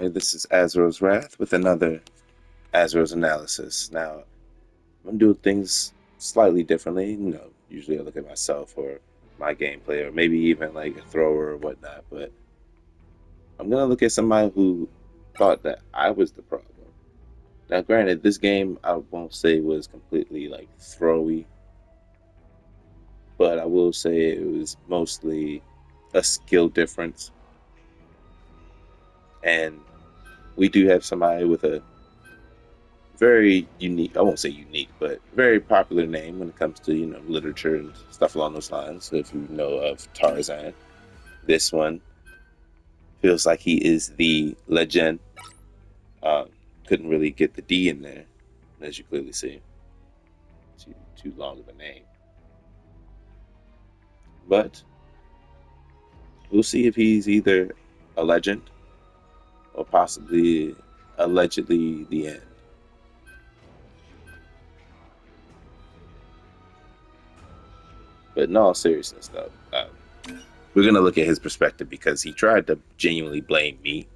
Hey, this is Azrael's Wrath with another Azrael's analysis. Now, I'm gonna do things slightly differently. Usually I look at myself or my gameplay, or maybe even like a thrower or whatnot. But I'm gonna look at somebody who thought that I was the problem. Now, granted, this game I won't say was completely like throwy, but I will say it was mostly a skill difference. And we do have somebody with a very unique, I won't say unique, but very popular name when it comes to, literature and stuff along those lines. So if you know of Tarzan, this one feels like he is the legend. Couldn't really get the D in there, as you clearly see. Too long of a name. But we'll see if he's either a legend or possibly allegedly the end. But in all seriousness, though, we're going to look at his perspective because he tried to genuinely blame me,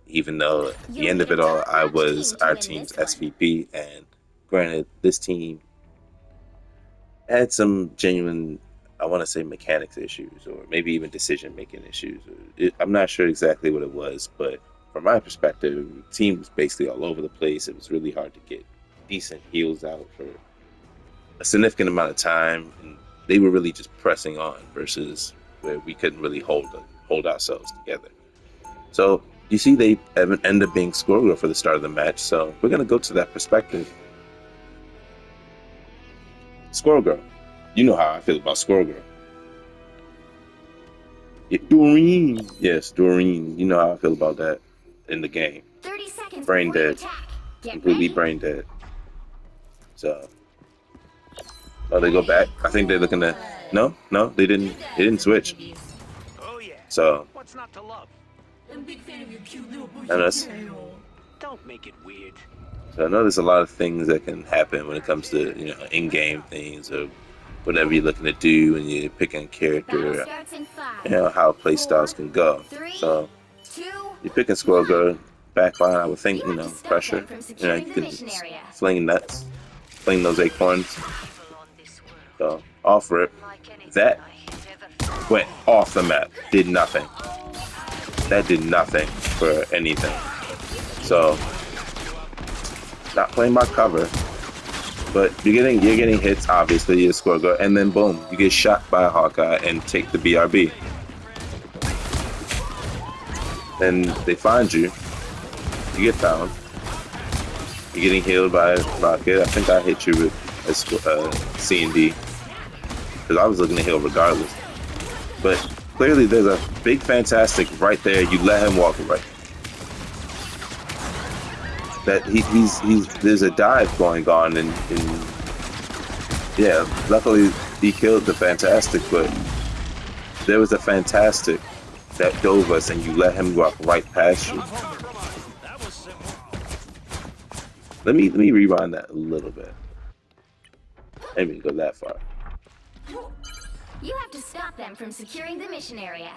even though at the You'll end need of a it all, I top-notch was team to our win team's this one. SVP. And granted, this team had some genuine, I want to say, mechanics issues or maybe even decision making issues. I'm not sure exactly what it was, but from my perspective, the team was basically all over the place. It was really hard to get decent heals out for a significant amount of time, and they were really just pressing on versus where we couldn't really hold ourselves together. So you see, they end up being scorer for the start of the match. So we're gonna go to that perspective. Squirrel Girl, you know how I feel about Squirrel Girl. Yeah, Doreen, yes, Doreen. You know how I feel about that in the game. 30 seconds Brain before you dead, attack. Get completely ready. brain dead. So, oh, they go back. I think they're looking to. No, no, they didn't. They didn't switch. Oh yeah. So, What's not to love? I'm a big fan of your cute little and bushy that's tail. Don't make it weird. So I know there's a lot of things that can happen when it comes to in-game things or whatever you're looking to do when you're picking a Battle character. starts in How play 4, styles can go. 3, So 2, you're picking Squirrel 1. Girl backline. I would think You have to stop pressure. them from You securing the can mission just area. fling nuts, fling those acorns. So off rip. That went off the map. Did nothing. That did nothing for anything. So not playing my cover. But you're getting hits, obviously, you score go, and then boom, you get shot by a Hawkeye and take the BRB. Then they find you, you get found, you're getting healed by a rocket. I think I hit you with a C and D, because I was looking to heal regardless. But clearly there's a big fantastic right there, you let him walk away. That he's there's a dive going on and yeah, luckily he killed the fantastic, but there was a fantastic that dove us and you let him walk right past you. Let me rewind that a little bit. Maybe go that far. You have to stop them from securing the mission area.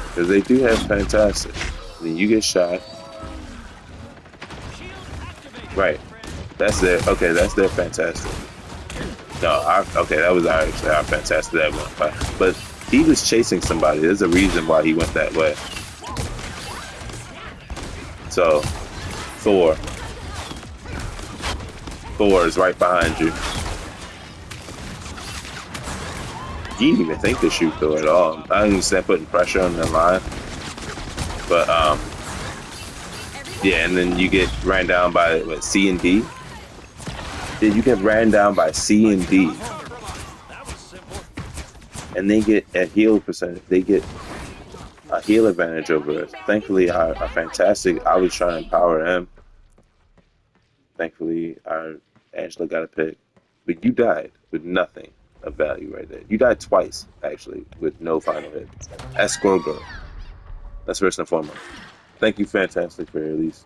Because they do have fantastic. Then you get shot. Right. That's their okay, that's their fantastic. No, okay, that was our fantastic that one. But he was chasing somebody. There's a reason why he went that way. So Thor. Thor is right behind you. You didn't even think to shoot Thor at all. I didn't understand putting pressure on the line. But yeah, and then you get ran down by what, C and D. Yeah, you get ran down by C and D. And they get a heal percentage. They get a heal advantage over us. Thankfully, our fantastic, I was trying to empower him. Thankfully, our Angela got a pick. But you died with nothing of value right there. You died twice, actually, with no final hit. As Squirrel Girl. That's first and foremost. Thank you, Fantastic, for at least,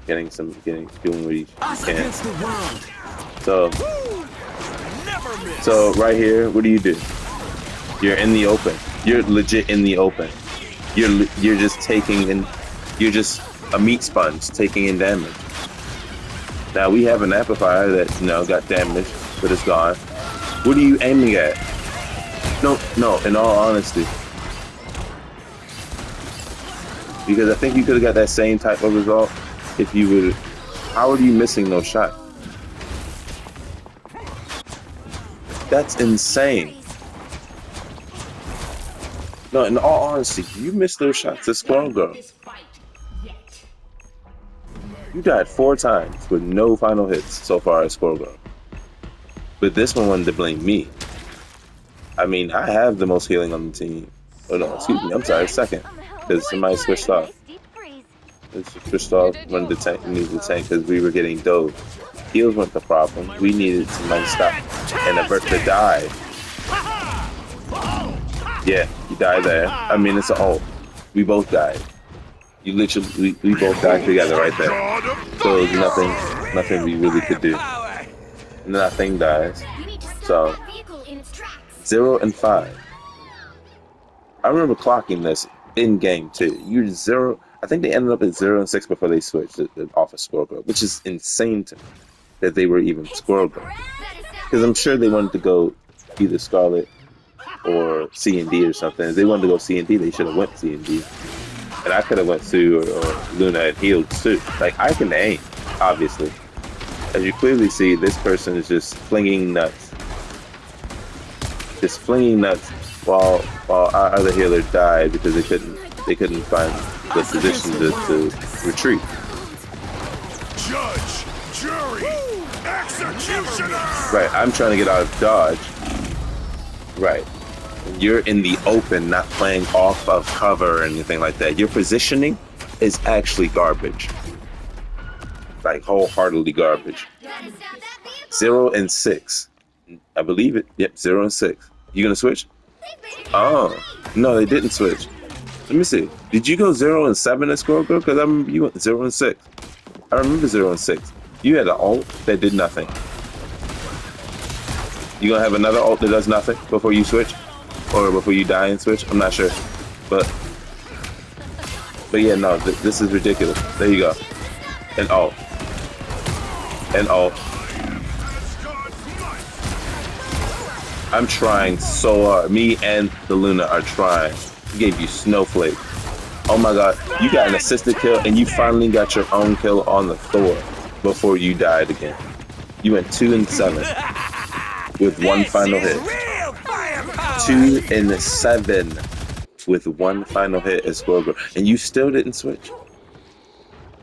doing what you Us can. against the world. So, So right here, what do? You're in the open. You're legit in the open. You're just taking in. You're just a meat sponge taking in damage. Now we have an amplifier that got damaged, but it's gone. What are you aiming at? No. In all honesty, because I think you could have got that same type of result if you would. How are you missing no shot? That's insane. No, in all honesty, you missed those shots at Squirrel Girl. You died 4 times with no final hits so far at Squirrel Girl. But this one wanted to blame me. I mean, I have the most healing on the team. Oh no, excuse me, I'm sorry, second. Because somebody switched off. Switched off, wanted to tank, needed to tank because we were getting dove. Heals weren't the problem. We needed somebody to stop and avert the dive. Yeah, you died there. I mean, it's an ult. We both died. You literally, we both died together right there. So nothing we really could do. Nothing dies. So 0 and 5. I remember clocking this in game too. You're 0. I think they ended up at 0 and 6 before they switched off of Squirrel Girl, which is insane to me that they were even Squirrel Girl. Because I'm sure they wanted to go either Scarlet or C&D or something. If they wanted to go C&D, they should have went C&D. And I could have went Sue or Luna and healed Sue. Like, I can aim, obviously. As you clearly see, this person is just flinging nuts. Just flinging nuts while our other healer died because they couldn't find the position to retreat. Judge, jury, executioner! Right, I'm trying to get out of dodge. Right. You're in the open, not playing off of cover or anything like that. Your positioning is actually garbage. Like, wholeheartedly garbage. 0 and 6. I believe it. Yep, 0 and 6. You gonna switch? Oh, no, they didn't switch. Let me see. Did you go 0 and 7 at Squirrel Girl? Because I remember you went 0 and 6. I remember 0 and 6. You had an ult that did nothing. You gonna have another ult that does nothing before you switch? Or before you die and switch? I'm not sure. But yeah, no, this is ridiculous. There you go. And ult. And ult. I'm trying so hard. Me and the Luna are trying. He gave you Snowflake. Oh my god, you got an assisted kill and you finally got your own kill on the Thor before you died again. You went 2 and 7 with 1 final hit. 2 and 7 with 1 final hit as Squirrel Girl. And you still didn't switch.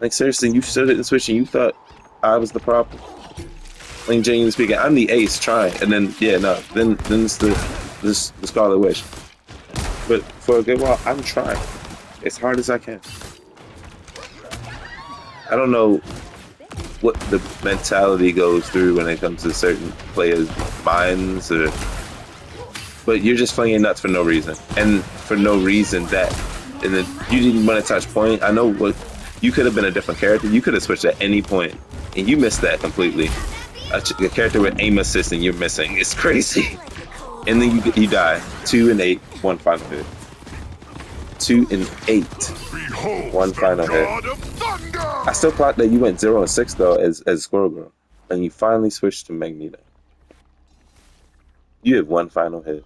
Like, seriously, you still didn't switch and you thought I was the problem? Like, genuinely speaking, I'm the ace trying. And then, yeah, no, then it's the Scarlet Witch. But for a good while, I'm trying as hard as I can. I don't know what the mentality goes through when it comes to certain players' minds, but you're just flinging nuts for no reason, and for no reason and then you didn't want to touch point. I know what you could have been a different character. You could have switched at any point, and you missed that completely. A character with aim assist and you're missing. It's crazy. And then you die. 2 and 8, 1 final hit. 2 and 8, 1 final hit. I still thought that you went 0 and 6 though as Squirrel Girl, and you finally switched to Magneto. You had 1 final hit.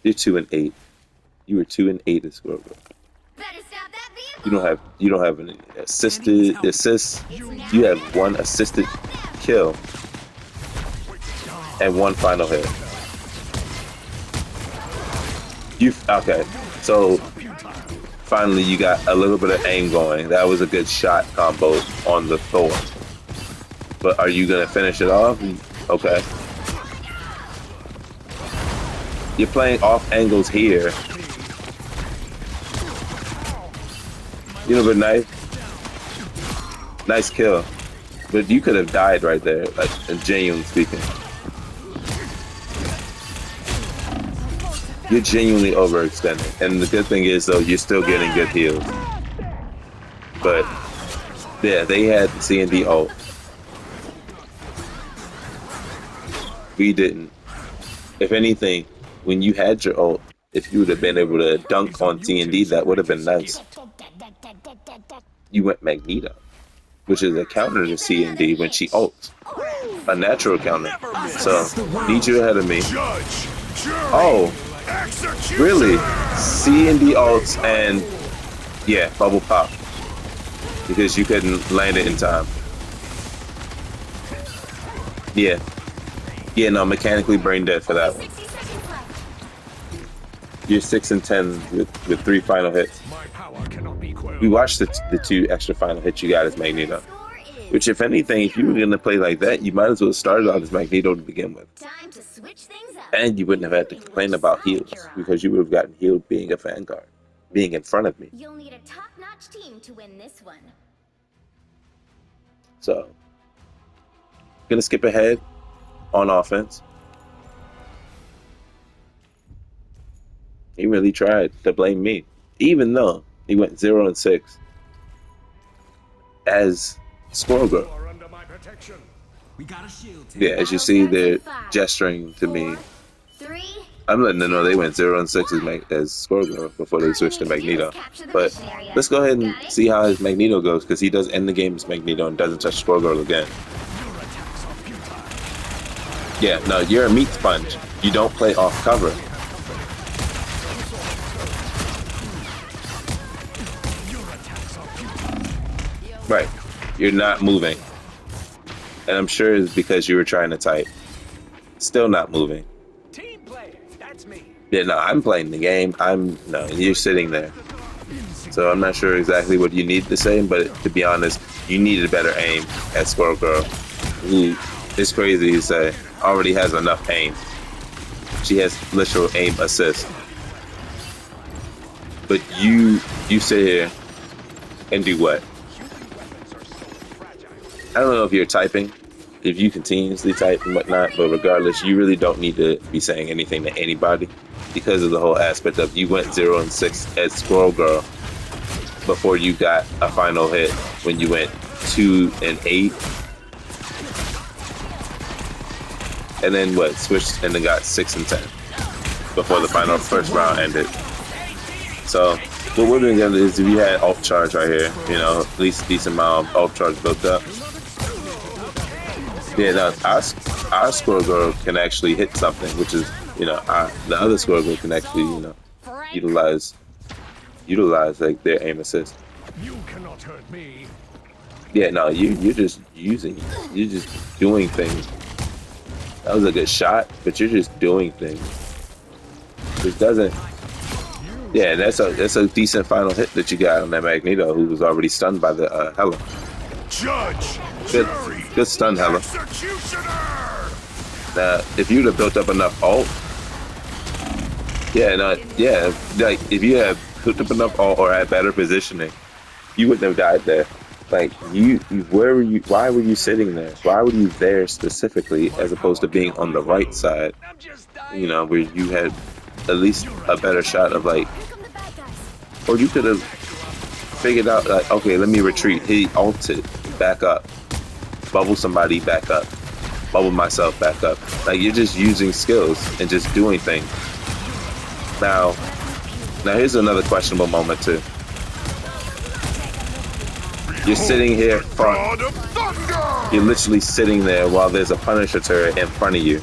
You're 2 and 8. You were 2 and 8 as Squirrel Girl. You don't have any assists. You have 1 assisted kill and 1 final hit. Okay, so finally you got a little bit of aim going. That was a good shot combo on the Thor. But are you gonna finish it off? Okay. You're playing off angles here. You know, but nice kill. But you could have died right there, like, genuinely speaking. You're genuinely overextending. And the good thing is, though, you're still getting good heals. But, yeah, they had C&D ult. We didn't. If anything, when you had your ult, if you would have been able to dunk on TND, that would have been nice. You went Magneto, which is a counter to CND when she ults. A natural counter. So, need you ahead of me. Oh, really? CND ults and, yeah, bubble pop. Because you couldn't land it in time. Yeah. Yeah, no, mechanically brain dead for that one. You're 6 and 10 with 3 final hits. We watched the 2 extra final hits you got as Magneto. Which, if anything, if you were going to play like that, you might as well start off as Magneto to begin with. And you wouldn't have had to complain about heals, because you would have gotten healed being a Vanguard, being in front of me. You'll need a top-notch team to win this one. So, gonna skip ahead on offense. He really tried to blame me, even though he went 0 and 6 as Squirrel Girl. Yeah, as you see, they're gesturing to me. I'm letting them know they went 0 and 6 as Squirrel Girl before they switched to Magneto. But let's go ahead and see how his Magneto goes, because he does end the game as Magneto and doesn't touch Squirrel Girl again. Yeah, no, you're a meat sponge. You don't play off cover. Right. You're not moving. And I'm sure it's because you were trying to type. Still not moving. Team player, that's me. Yeah, no, I'm playing the game. No, you're sitting there. So I'm not sure exactly what you need to say, but to be honest, you needed better aim at Squirrel Girl, who, it's crazy to say, already has enough aim. She has literal aim assist. But you sit here and do what? I don't know if you're typing, if you continuously type and whatnot, but regardless, you really don't need to be saying anything to anybody because of the whole aspect of you went 0 and 6 at Squirrel Girl before you got a final hit when you went 2 and 8. And then what? Switched and then got 6 and 10 before the final first round ended. So what we're doing is if you had ult charge right here, you know, at least a decent amount of ult charge built up. Yeah, no, our Squirrel Girl can actually hit something, which is, you know, the other Squirrel Girl can actually, you know, utilize like their aim assist. You cannot hurt me. Yeah, no, you're just doing things. That was a good shot, but you're just doing things. It doesn't. Yeah, that's a decent final hit that you got on that Magneto, who was already stunned by the Hela. Judge. Good stun, Hela. Now, if you'd have built up enough ult, like if you had built up enough ult or had better positioning, you wouldn't have died there. Like where were you? Why were you sitting there? Why were you there specifically, as opposed to being on the right side? You know, where you had at least a better shot of like, or you could have figured out like, okay, let me retreat. He ulted, back up, bubble somebody, back up, bubble myself, back up. Like you're just using skills and just doing things. Now here's another questionable moment too. You're sitting here front. You're literally sitting there while there's a Punisher turret in front of you.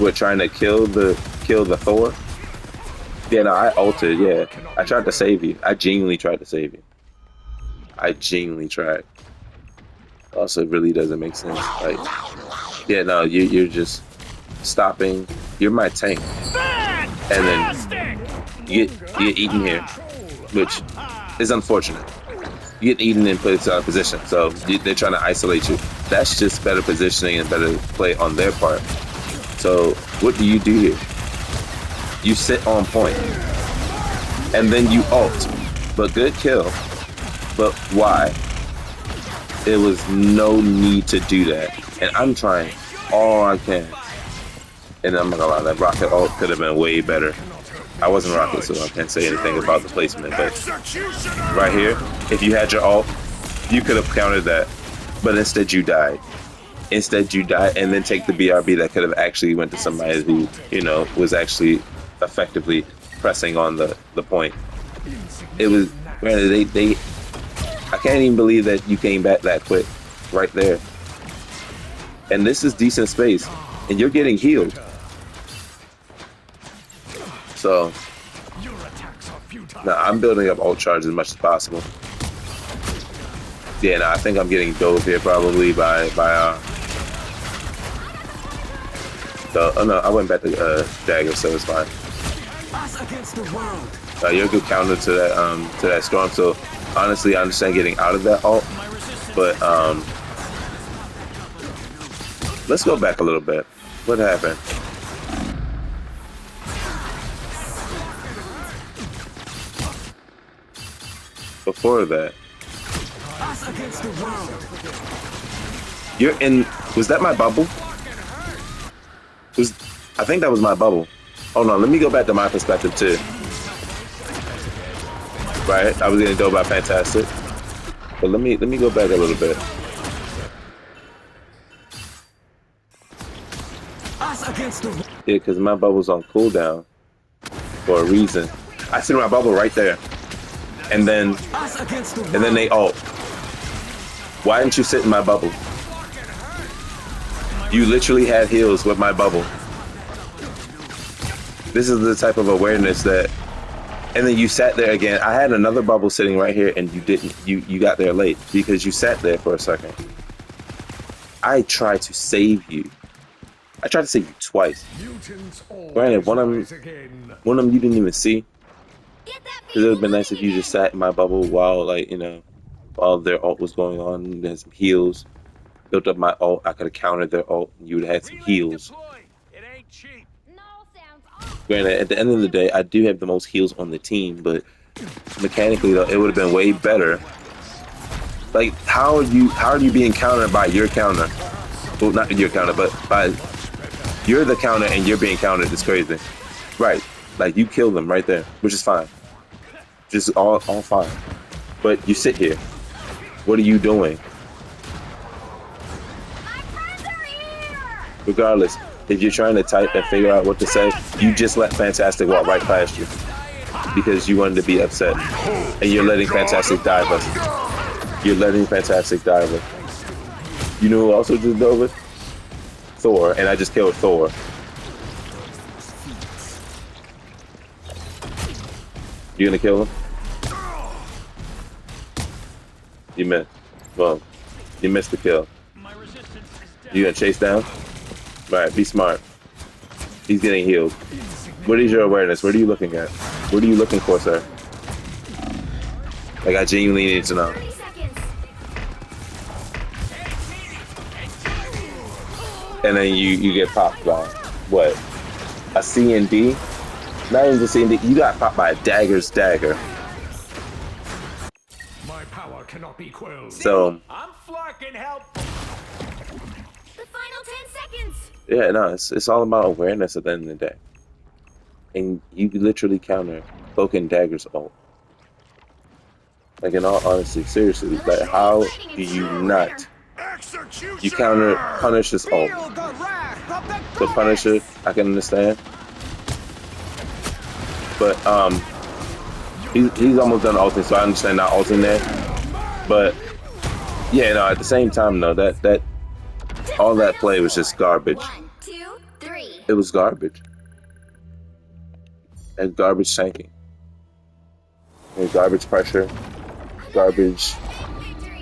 We're trying to kill the Thor. Yeah, no, I ulted. Yeah, I tried to save you. I genuinely tried to save you. I genuinely tried. Also, it really doesn't make sense. Like, yeah, no, you're just stopping. You're my tank, and then you get eaten here, which is unfortunate. You get eaten and put out of position, so they're trying to isolate you. That's just better positioning and better play on their part. So what do you do here? You sit on point, and then you ult. But good kill. But why? There was no need to do that. And I'm trying all I can. And I'm not gonna lie, that rocket ult could have been way better. I wasn't rocket, so I can't say anything about the placement. But right here, if you had your ult, you could have countered that. But instead you died. Instead, you die and then take the BRB that could have actually went to somebody who, was actually effectively pressing on the point. It was, granted, I can't even believe that you came back that quick right there. And this is decent space, and you're getting healed. So, now I'm building up ult charge as much as possible. Yeah, no, I think I'm getting dove here probably by oh no, I went back to dagger, so it's fine. You're a good counter to that storm. So honestly, I understand getting out of that ult, but let's go back a little bit. What happened? Before that, you're in. Was that my bubble? I think that was my bubble. Hold on, let me go back to my perspective too. Right, I was getting dove by fantastic, but let me go back a little bit. Yeah, because my bubble's on cooldown for a reason. I see my bubble right there, and then they ult. Why didn't you sit in my bubble? You literally had heals with my bubble. This is the type of awareness that, and then you sat there again. I had another bubble sitting right here, and you didn't. You got there late because you sat there for a second. I tried to save you. I tried to save you twice. Granted, one of them you didn't even see. Because it would have been nice if you just sat in my bubble while, while their ult was going on. And had some heals. Built up my ult. I could have countered their ult. And you would have had some heals. Granted, at the end of the day, I do have the most heals on the team, but mechanically, though, it would have been way better. Like, how are you being countered by your counter? Well, not your counter, but by you're the counter and you're being countered. It's crazy, right? Like, you kill them right there, which is fine, just all fine. But you sit here. What are you doing? Regardless. If you're trying to type and figure out what to say, you just let Fantastic walk right past you because you wanted to be upset, and you're letting Fantastic dive us. You're letting Fantastic dive us. You know who also just dove us? Thor, and I just killed Thor. You gonna kill him? You missed. Well, you missed the kill. You gonna chase down? Right, be smart. He's getting healed. What is your awareness? What are you looking at? What are you looking for, sir? Like, I genuinely need to know. And then you get popped by, what? A C and D? Not even a C and D. You got popped by a dagger's dagger. My power cannot be quelled. So, I'm flarking help. The final 10 seconds. yeah, no, it's all about awareness at the end of the day. And you literally counter Cloak and Dagger's ult. Like, in all honesty, seriously, like, how do you not? You counter Punisher's ult. So Punisher, I can understand. But, he's almost done ulting, so I understand not ulting there. But, yeah, no, at the same time, though, that all that play was just garbage. 1, 2, 3. It was garbage. And garbage tanking. And garbage pressure. Garbage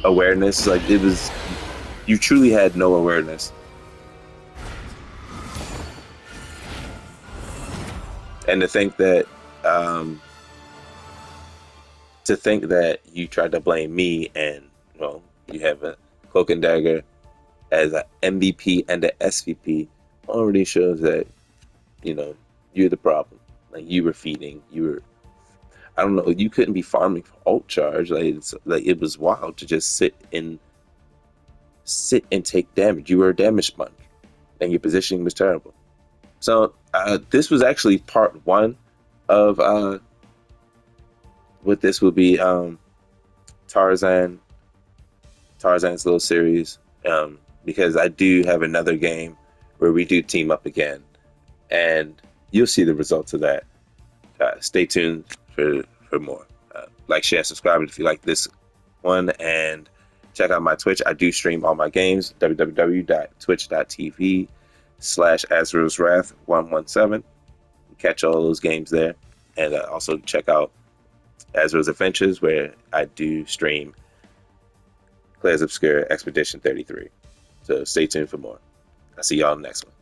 awareness. Like, it was... You truly had no awareness. And to think that... you tried to blame me and, well, you have a Cloak and Dagger as an MVP and an SVP already shows that, you're the problem. Like, you were feeding, I don't know, you couldn't be farming for ult charge. Like, it was wild to just sit and take damage. You were a damage sponge, and your positioning was terrible. So this was actually part one of what this will be. Tarzan's little series. because I do have another game where we do team up again, and you'll see the results of that. Stay tuned for more. Like, share, subscribe if you like this one, and check out my Twitch. I do stream all my games. www.twitch.tv/Azrael's Wrath 117. Catch all those games there, and also check out Azrael's Adventures, where I do stream Claire's Obscure Expedition 33. So stay tuned for more. I'll see y'all in the next one.